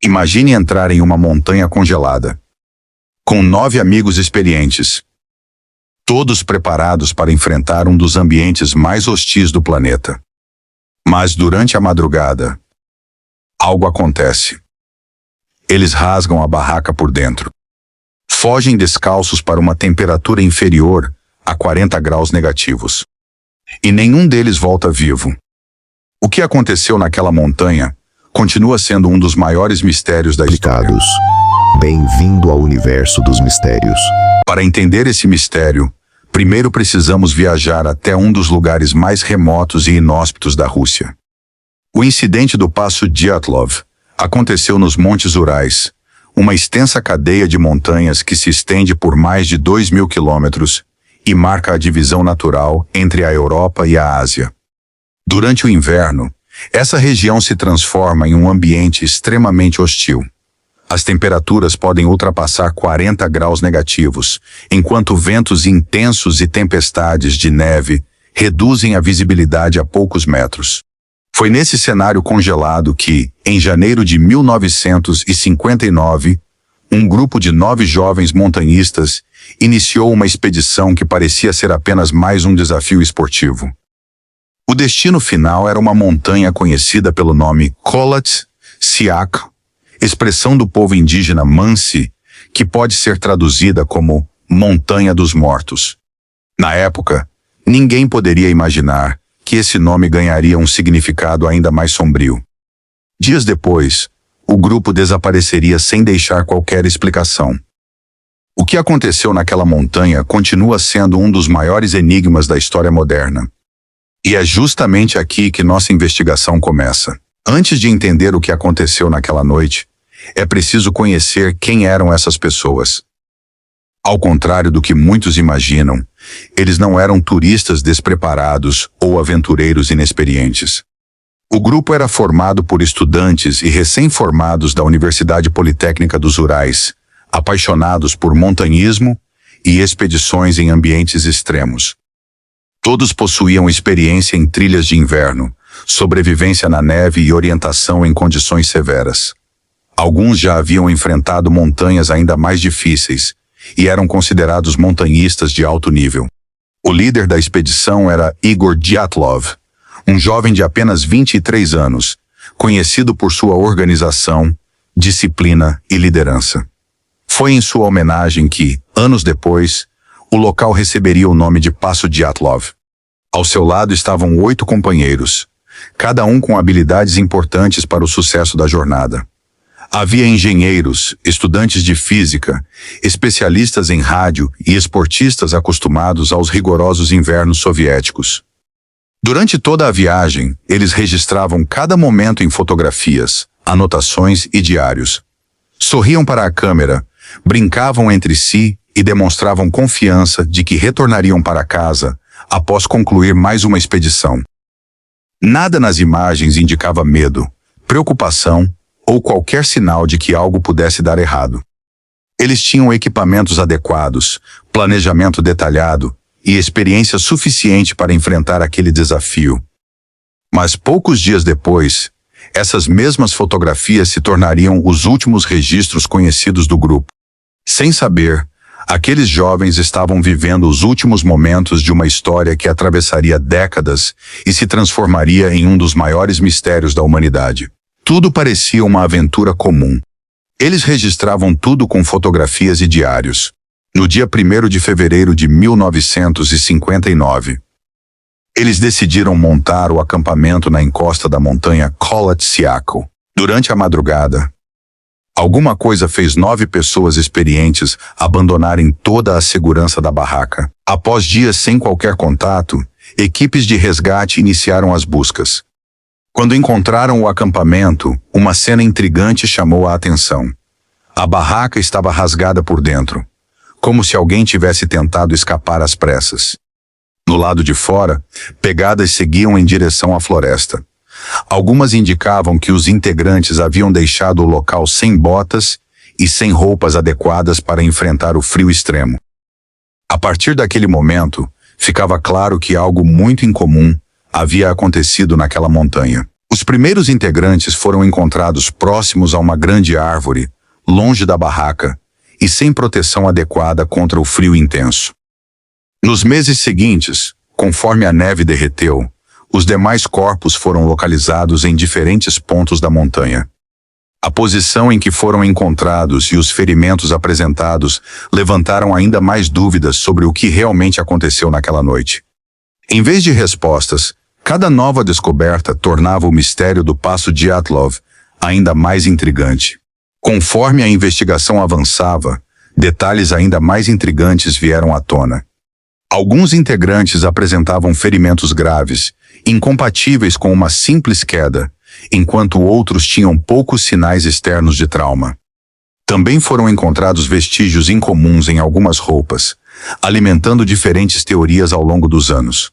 Imagine entrar em uma montanha congelada, com 9 amigos experientes, todos preparados para enfrentar um dos ambientes mais hostis do planeta. Mas durante a madrugada, algo acontece. Eles rasgam a barraca por dentro. Fogem descalços para uma temperatura inferior a 40 graus negativos. E nenhum deles volta vivo. O que aconteceu naquela montanha continua sendo um dos maiores mistérios da história. Bem-vindo ao universo dos mistérios. Para entender esse mistério, primeiro precisamos viajar até um dos lugares mais remotos e inóspitos da Rússia. O incidente do Passo Dyatlov aconteceu nos Montes Urais, uma extensa cadeia de montanhas que se estende por mais de 2.000 quilômetros e marca a divisão natural entre a Europa e a Ásia. Durante o inverno, essa região se transforma em um ambiente extremamente hostil. As temperaturas podem ultrapassar 40 graus negativos, enquanto ventos intensos e tempestades de neve reduzem a visibilidade a poucos metros. Foi nesse cenário congelado que, em janeiro de 1959, um grupo de 9 jovens montanhistas iniciou uma expedição que parecia ser apenas mais um desafio esportivo. O destino final era uma montanha conhecida pelo nome Kholat Syakh, expressão do povo indígena Mansi, que pode ser traduzida como Montanha dos Mortos. Na época, ninguém poderia imaginar que esse nome ganharia um significado ainda mais sombrio. Dias depois, o grupo desapareceria sem deixar qualquer explicação. O que aconteceu naquela montanha continua sendo um dos maiores enigmas da história moderna. E é justamente aqui que nossa investigação começa. Antes de entender o que aconteceu naquela noite, é preciso conhecer quem eram essas pessoas. Ao contrário do que muitos imaginam, eles não eram turistas despreparados ou aventureiros inexperientes. O grupo era formado por estudantes e recém-formados da Universidade Politécnica dos Urais, apaixonados por montanhismo e expedições em ambientes extremos. Todos possuíam experiência em trilhas de inverno, sobrevivência na neve e orientação em condições severas. Alguns já haviam enfrentado montanhas ainda mais difíceis e eram considerados montanhistas de alto nível. O líder da expedição era Igor Dyatlov, um jovem de apenas 23 anos, conhecido por sua organização, disciplina e liderança. Foi em sua homenagem que, anos depois, o local receberia o nome de Passo Dyatlov. Ao seu lado estavam 8 companheiros, cada um com habilidades importantes para o sucesso da jornada. Havia engenheiros, estudantes de física, especialistas em rádio e esportistas acostumados aos rigorosos invernos soviéticos. Durante toda a viagem, eles registravam cada momento em fotografias, anotações e diários. Sorriam para a câmera, brincavam entre si e demonstravam confiança de que retornariam para casa após concluir mais uma expedição. Nada nas imagens indicava medo, preocupação ou qualquer sinal de que algo pudesse dar errado. Eles tinham equipamentos adequados, planejamento detalhado e experiência suficiente para enfrentar aquele desafio. Mas poucos dias depois, essas mesmas fotografias se tornariam os últimos registros conhecidos do grupo. Sem saber, aqueles jovens estavam vivendo os últimos momentos de uma história que atravessaria décadas e se transformaria em um dos maiores mistérios da humanidade. Tudo parecia uma aventura comum. Eles registravam tudo com fotografias e diários. No dia 1º de fevereiro de 1959, eles decidiram montar o acampamento na encosta da montanha Kholat Syakh. Durante a madrugada, alguma coisa fez 9 pessoas experientes abandonarem toda a segurança da barraca. Após dias sem qualquer contato, equipes de resgate iniciaram as buscas. Quando encontraram o acampamento, uma cena intrigante chamou a atenção. A barraca estava rasgada por dentro, como se alguém tivesse tentado escapar às pressas. No lado de fora, pegadas seguiam em direção à floresta. Algumas indicavam que os integrantes haviam deixado o local sem botas e sem roupas adequadas para enfrentar o frio extremo. A partir daquele momento, ficava claro que algo muito incomum havia acontecido naquela montanha. Os Os primeiros integrantes foram encontrados próximos a uma grande árvore, longe da barraca, e sem proteção adequada contra o frio intenso. Nos meses seguintes, conforme a neve derreteu, os demais corpos foram localizados em diferentes pontos da montanha. A posição em que foram encontrados e os ferimentos apresentados levantaram ainda mais dúvidas sobre o que realmente aconteceu naquela noite. Em vez de respostas, cada nova descoberta tornava o mistério do Passo Dyatlov ainda mais intrigante. Conforme a investigação avançava, detalhes ainda mais intrigantes vieram à tona. Alguns integrantes apresentavam ferimentos graves, incompatíveis com uma simples queda, enquanto outros tinham poucos sinais externos de trauma. Também foram encontrados vestígios incomuns em algumas roupas, alimentando diferentes teorias ao longo dos anos.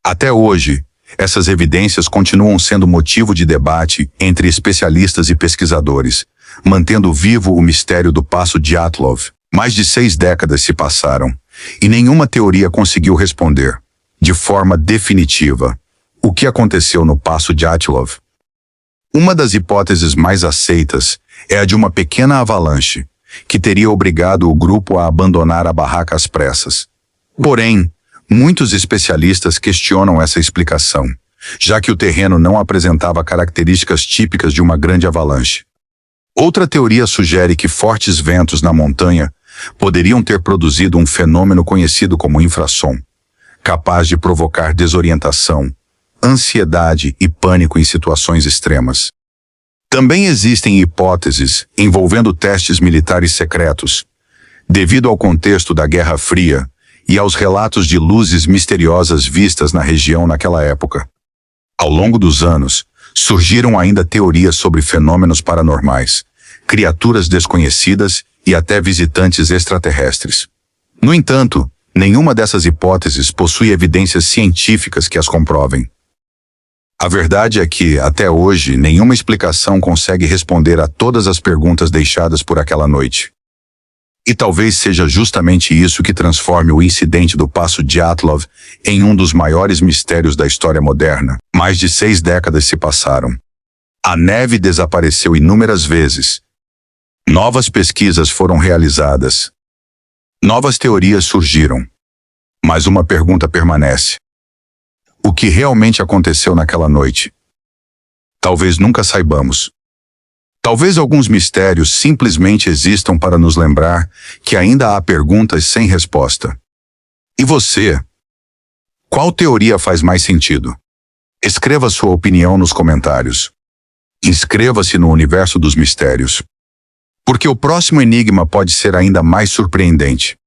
Até hoje, essas evidências continuam sendo motivo de debate entre especialistas e pesquisadores, mantendo vivo o mistério do Passo Dyatlov. Mais de 6 décadas se passaram, e nenhuma teoria conseguiu responder, de forma definitiva, o que aconteceu no Passo Dyatlov. Uma das hipóteses mais aceitas é a de uma pequena avalanche, que teria obrigado o grupo a abandonar a barraca às pressas. Porém, muitos especialistas questionam essa explicação, já que o terreno não apresentava características típicas de uma grande avalanche. Outra teoria sugere que fortes ventos na montanha poderiam ter produzido um fenômeno conhecido como infrassom, capaz de provocar desorientação, ansiedade e pânico em situações extremas. Também existem hipóteses envolvendo testes militares secretos, devido ao contexto da Guerra Fria e aos relatos de luzes misteriosas vistas na região naquela época. Ao longo dos anos, surgiram ainda teorias sobre fenômenos paranormais, criaturas desconhecidas e até visitantes extraterrestres. No entanto, nenhuma dessas hipóteses possui evidências científicas que as comprovem. A verdade é que, até hoje, nenhuma explicação consegue responder a todas as perguntas deixadas por aquela noite. E talvez seja justamente isso que transforme o incidente do Passo Dyatlov em um dos maiores mistérios da história moderna. Mais de 6 décadas se passaram. A neve desapareceu inúmeras vezes. Novas pesquisas foram realizadas. Novas teorias surgiram. Mas uma pergunta permanece. O que realmente aconteceu naquela noite? Talvez nunca saibamos. Talvez alguns mistérios simplesmente existam para nos lembrar que ainda há perguntas sem resposta. E você? Qual teoria faz mais sentido? Escreva sua opinião nos comentários. Inscreva-se no universo dos mistérios. Porque o próximo enigma pode ser ainda mais surpreendente.